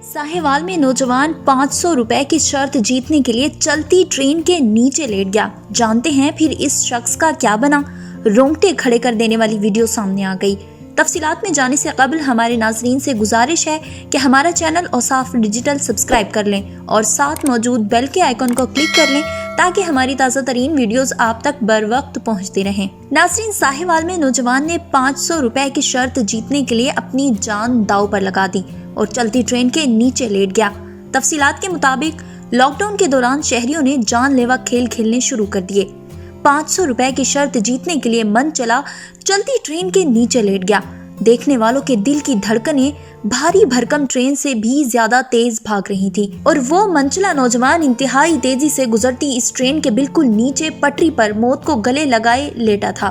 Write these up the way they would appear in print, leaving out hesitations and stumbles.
साहिवाल में नौजवान 500 रुपए की शर्त जीतने के लिए चलती ट्रेन के नीचे लेट गया। जानते हैं फिर इस शख्स का क्या बना। रोंगटे खड़े कर देने वाली वीडियो सामने आ गई। तफसीलात में जाने से कबल हमारे नाजरीन से गुजारिश है कि हमारा चैनल औसाफ डिजिटल सब्सक्राइब कर लें और साथ मौजूद बेल के आइकन को क्लिक कर लें ताकि हमारी ताज़ा तरीन वीडियोस आप तक बर वक्त पहुँचती रहें। नाजरीन, साहिवाल में नौजवान ने 500 रुपए की शर्त जीतने के लिए अपनी जान दांव पर लगा दी और चलती ट्रेन के नीचे लेट गया। तफसीलात के मुताबिक लॉकडाउन के दौरान शहरियों ने जानलेवा खेल खेलने शुरू कर दिए। 500 रुपए की शर्त जीतने के लिए मन चला, चलती ट्रेन के नीचे लेट गया। देखने वालों के दिल की धड़कनें भारी भरकम ट्रेन से भी ज्यादा तेज भाग रही थी और वो मनचला नौजवान इंतहाई तेजी से गुजरती इस ट्रेन के बिल्कुल नीचे पटरी पर मौत को गले लगाए लेटा था।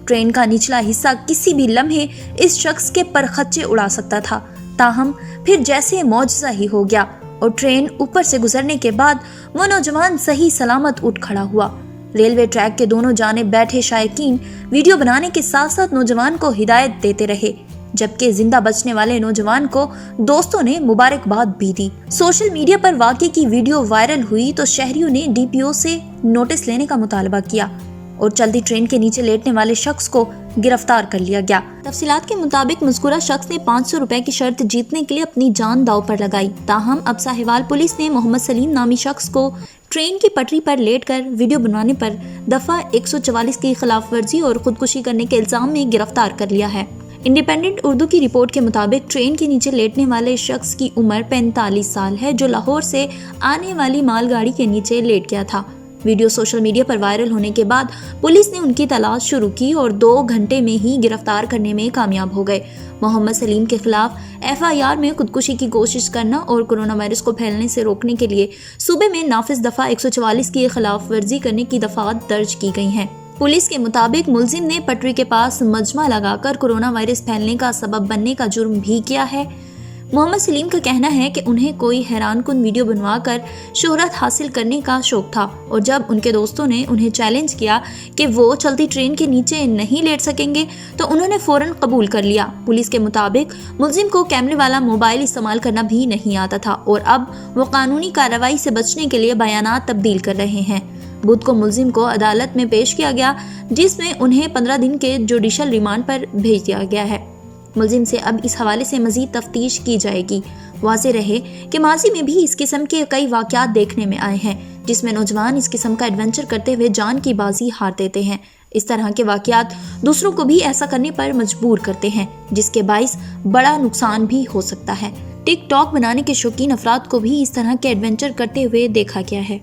ट्रेन का निचला हिस्सा किसी भी लम्हे इस शख्स के परखच्चे उड़ा सकता था, ताहम फिर जैसे मौजज़ा ही हो गया और ट्रेन ऊपर से गुजरने के बाद वो नौजवान सही सलामत उठ खड़ा हुआ। रेलवे ट्रैक के दोनों जानिब बैठे शायकीन वीडियो बनाने के साथ साथ नौजवान को हिदायत देते रहे, जबकि जिंदा बचने वाले नौजवान को दोस्तों ने मुबारकबाद भी दी। सोशल मीडिया पर वाक़े की वीडियो वायरल हुई तो शहरियों ने डीपीओ से नोटिस लेने का मुतालबा किया और चलती ट्रेन के नीचे लेटने वाले शख्स को गिरफ्तार कर लिया गया। तफसीलात के मुताबिक मज़कूरा शख्स ने 500 रुपए की शर्त जीतने के लिए अपनी जान दांव पर लगाई। ताहम अब साहिवाल पुलिस ने मोहम्मद सलीम नामी शख्स को ट्रेन की पटरी पर लेटकर वीडियो बनाने पर दफा 144 की खिलाफ वर्जी और खुदकुशी करने के इल्जाम में गिरफ्तार कर लिया है। इंडिपेंडेंट उर्दू की रिपोर्ट के मुताबिक ट्रेन के नीचे लेटने वाले शख्स की उम्र 45 साल है, जो लाहौर से आने वाली मालगाड़ी के नीचे लेट गया था। वीडियो सोशल मीडिया पर वायरल होने के बाद पुलिस ने उनकी तलाश शुरू की और 2 घंटे में ही गिरफ्तार करने में कामयाब हो गए। मोहम्मद सलीम के खिलाफ FIR में खुदकुशी की कोशिश करना और कोरोना वायरस को फैलने से रोकने के लिए सूबे में नाफिज दफा 144 की खिलाफ वर्जी करने की दफात दर्ज की गई हैं। पुलिस के मुताबिक मुलजिम ने पटरी के पास मजमा लगाकर कोरोना वायरस फैलने का सबब बनने का जुर्म भी किया है। मोहम्मद सलीम का कहना है कि उन्हें कोई हैरानकुन वीडियो बनवाकर शोहरत हासिल करने का शौक था और जब उनके दोस्तों ने उन्हें चैलेंज किया कि वो चलती ट्रेन के नीचे नहीं लेट सकेंगे तो उन्होंने फौरन कबूल कर लिया। पुलिस के मुताबिक मुलजिम को कैमरे वाला मोबाइल इस्तेमाल करना भी नहीं आता था और अब वो कानूनी कार्रवाई से बचने के लिए बयानात तब्दील कर रहे हैं। बुध को मुलजिम को अदालत में पेश किया गया, जिसमें उन्हें 15 दिन के जुडिशल रिमांड पर भेज दिया गया है। मुलजिम से अब इस हवाले से मजीद तफ्तीश की जाएगी। वाज़ेह रहे कि माजी में भी इस किस्म के कई वाक़यात देखने में आए हैं जिसमें नौजवान इस किस्म का एडवेंचर करते हुए जान की बाजी हार देते हैं। इस तरह के वाक़यात दूसरों को भी ऐसा करने पर मजबूर करते हैं, जिसके बाइस बड़ा नुकसान भी हो सकता है। टिकटॉक बनाने के शौकीन अफराद को भी इस तरह के एडवेंचर करते हुए देखा गया है।